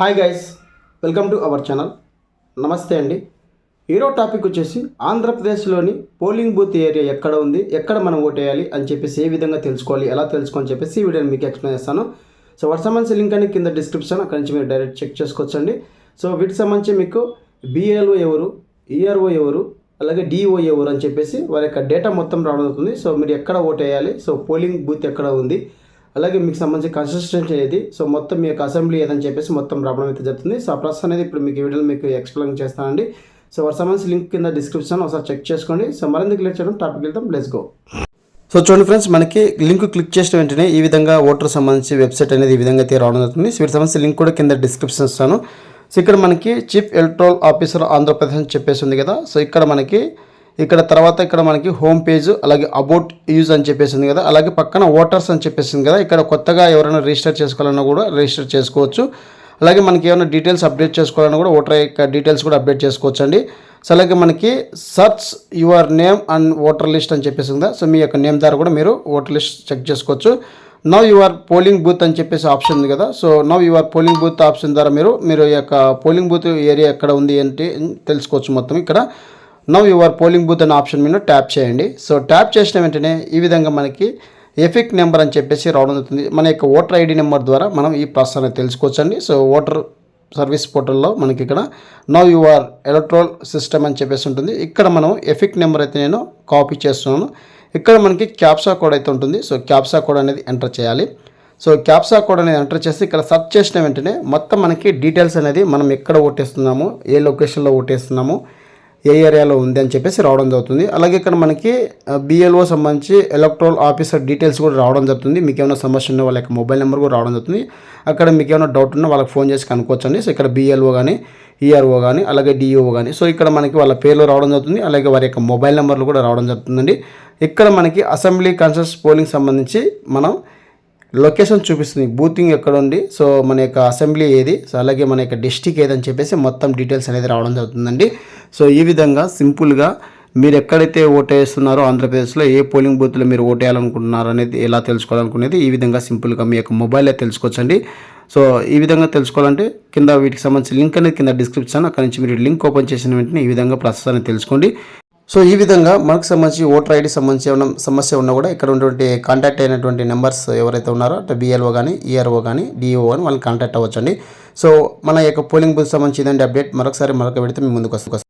Hi guys, welcome to our channel. నమస్తే అండి. ఈరోజు టాపిక్ వచ్చేసి ఆంధ్రప్రదేశ్లోని పోలింగ్ బూత్ ఏరియా ఎక్కడ ఉంది, ఎక్కడ మనం ఓటేయాలి అని చెప్పేసి ఏ విధంగా తెలుసుకోవాలి, ఎలా తెలుసుకోని చెప్పేసి ఈ వీడియోని మీకు ఎక్స్ప్లెయిన్ చేస్తాను. సో వాటి సంబంధించి లింక్ అని కింద డిస్క్రిప్షన్, అక్కడి నుంచి మీరు డైరెక్ట్ చెక్ చేసుకోవచ్చండి. సో వీటికి సంబంధించి మీకు బిఎల్ఓ ఎవరు, ఈఆర్ఓ ఎవరు, అలాగే డిఓ ఎవరు అని చెప్పేసి వారి యొక్క డేటా మొత్తం రావడం అవుతుంది. సో మీరు ఎక్కడ ఓటేయాలి, సో పోలింగ్ బూత్ ఎక్కడ ఉంది, అలాగే మీకు సంబంధించి కన్సిస్టెన్సీ ఏది, సో మొత్తం మీ యొక్క అసెంబ్లీ ఏదని చెప్పేసి మొత్తం రావడం అయితే జరుగుతుంది. సో ఆ ప్రాసెస్ అనేది ఇప్పుడు మీకు ఈ వీడియోలో మీకు ఎక్స్ప్లెయిన్ చేస్తానండి. సో వాటి సంబంధించి లింక్ కింద డిస్క్రిప్షన్ ఒకసారి చెక్ చేసుకోండి. సో మరింత క్లిక్ చేయడం టాపిక్ వెళ్తాం, లెట్స్ గో. సో చూడండి ఫ్రెండ్స్, మనకి లింక్ క్లిక్ చేసిన వెంటనే ఈ విధంగా ఓటర్ సంబంధించి వెబ్సైట్ అనేది ఈ విధంగా అయితే రావడం జరుగుతుంది. సో వీటి సంబంధించి లింక్ కూడా కింద డిస్క్రిప్షన్ ఇస్తాను. సో ఇక్కడ మనకి చీఫ్ ఎలక్టరల్ ఆఫీసర్ ఆంధ్రప్రదేశ్ అని చెప్పేసి ఉంది కదా. సో ఇక్కడ మనకి హోమ్ పేజ్, అలాగే అబౌట్ యూజ్ అని చెప్పేసి ఉంది కదా, అలాగే పక్కన ఓటర్స్ అని చెప్పేసి ఉంది కదా. ఇక్కడ కొత్తగా ఎవరైనా రిజిస్టర్ చేసుకోవాలన్నా కూడా రిజిస్టర్ చేసుకోవచ్చు. అలాగే మనకి ఏమైనా డీటెయిల్స్ అప్డేట్ చేసుకోవాలన్నా కూడా ఓటర్ యొక్క డీటెయిల్స్ కూడా అప్డేట్ చేసుకోవచ్చు అండి. సో అలాగే మనకి search your name and voter list అని చెప్పేసి ఉందా. సో మీ యొక్క నేమ్ ద్వారా కూడా మీరు ఓటర్ లిస్ట్ చెక్ చేసుకోవచ్చు. నవ్ యువర్ పోలింగ్ బూత్ అని చెప్పేసి ఆప్షన్ ఉంది కదా. So now your polling booth option ద్వారా మీరు ఈ యొక్క పోలింగ్ బూత్ ఏరియా ఎక్కడ ఉంది అంటే తెలుసుకోవచ్చు. మొత్తం ఇక్కడ నవ్ యువర్ పోలింగ్ బూత్ అనే ఆప్షన్ మీద ట్యాప్ చేయండి. సో ట్యాప్ చేసిన వెంటనే ఈ విధంగా మనకి ఎఫిక్ నెంబర్ అని చెప్పేసి రావడం అవుతుంది. మన యొక్క ఓటర్ ఐడి నెంబర్ ద్వారా మనం ఈ ప్రాసెస్ అనేది తెలుసుకోవచ్చండి. సో ఓటర్ సర్వీస్ పోర్టల్లో మనకి ఇక్కడ నవ్ యువర్ ఎలక్ట్రల్ సిస్టమ్ అని చెప్పేసి ఉంటుంది. ఇక్కడ మనం ఎఫిక్ నెంబర్ అయితే నేను కాపీ చేస్తున్నాను. ఇక్కడ మనకి క్యాప్సా కోడ్ అయితే ఉంటుంది. సో క్యాప్సా కోడ్ అనేది ఎంటర్ చేయాలి. సో క్యాప్సా కోడ్ అనేది ఎంటర్ చేసి ఇక్కడ సెర్చ్ చేసిన వెంటనే మొత్తం మనకి డీటెయిల్స్ అనేది మనం ఎక్కడ ఓటేస్తున్నాము, ఏ లొకేషన్లో ఓటేస్తున్నాము, ఏ ఏరియాలో ఉంది అని చెప్పేసి రావడం జరుగుతుంది. అలాగే ఇక్కడ మనకి బిఎల్ఓ సంబంధించి ఎలక్ట్రల్ ఆఫీసర్ డీటెయిల్స్ కూడా రావడం జరుగుతుంది. మీకు ఏమైనా సమస్య ఉన్న వాళ్ళ యొక్క మొబైల్ నెంబర్ కూడా రావడం జరుగుతుంది. అక్కడ మీకు ఏమైనా డౌట్ ఉన్నా వాళ్ళకి ఫోన్ చేసి కనుక్కోవచ్చండి. సో ఇక్కడ బిఎల్ఓ కానీ, ఈఆర్ఓ కానీ, అలాగే డిఓ కానీ, సో ఇక్కడ మనకి వాళ్ళ పేర్లు రావడం జరుగుతుంది. అలాగే వారి యొక్క మొబైల్ నెంబర్లు కూడా రావడం జరుగుతుందండి. ఇక్కడ మనకి అసెంబ్లీ కన్సెస్ పోలింగ్ సంబంధించి మనం లొకేషన్ చూపిస్తుంది, బూతింగ్ ఎక్కడ ఉంది, సో మన యొక్క అసెంబ్లీ ఏది, సో అలాగే మన యొక్క డిస్టిక్ ఏదని చెప్పేసి మొత్తం డీటెయిల్స్ అనేది రావడం జరుగుతుందండి. సో ఈ విధంగా సింపుల్గా మీరు ఎక్కడైతే ఓటేస్తున్నారో ఆంధ్రప్రదేశ్లో ఏ పోలింగ్ బూత్లో మీరు ఓటేయాలనుకుంటున్నారు అనేది ఎలా తెలుసుకోవాలనుకునేది ఈ విధంగా సింపుల్గా మీ యొక్క మొబైల్లో తెలుసుకోవచ్చండి. సో ఈ విధంగా తెలుసుకోవాలంటే కింద వీటికి సంబంధించిన లింక్ అనేది కింద డిస్క్రిప్షన్, అక్కడ నుంచి మీరు లింక్ ఓపెన్ చేసిన వెంటనే ఈ విధంగా ప్రాసెస్ అనేది తెలుసుకోండి. సో ఈ విధంగా మనకు సంబంధించి ఓటర్ ఐడి సంబంధించి ఏమైనా సమస్య ఉన్నా కూడా ఇక్కడ ఉన్నటువంటి కాంటాక్ట్ అయినటువంటి నెంబర్స్ ఎవరైతే ఉన్నారో అంటే బిఎల్ఓ కానీ, ఈఆర్ఓ కానీ, డిఓ కానీ వాళ్ళని కాంటాక్ట్ అవ్వచ్చండి. సో మన యొక్క పోలింగ్ బూత్ సంబంధించి ఇదండి అప్డేట్. మరొక విడితే మీ ముందుకు వస్తుంది.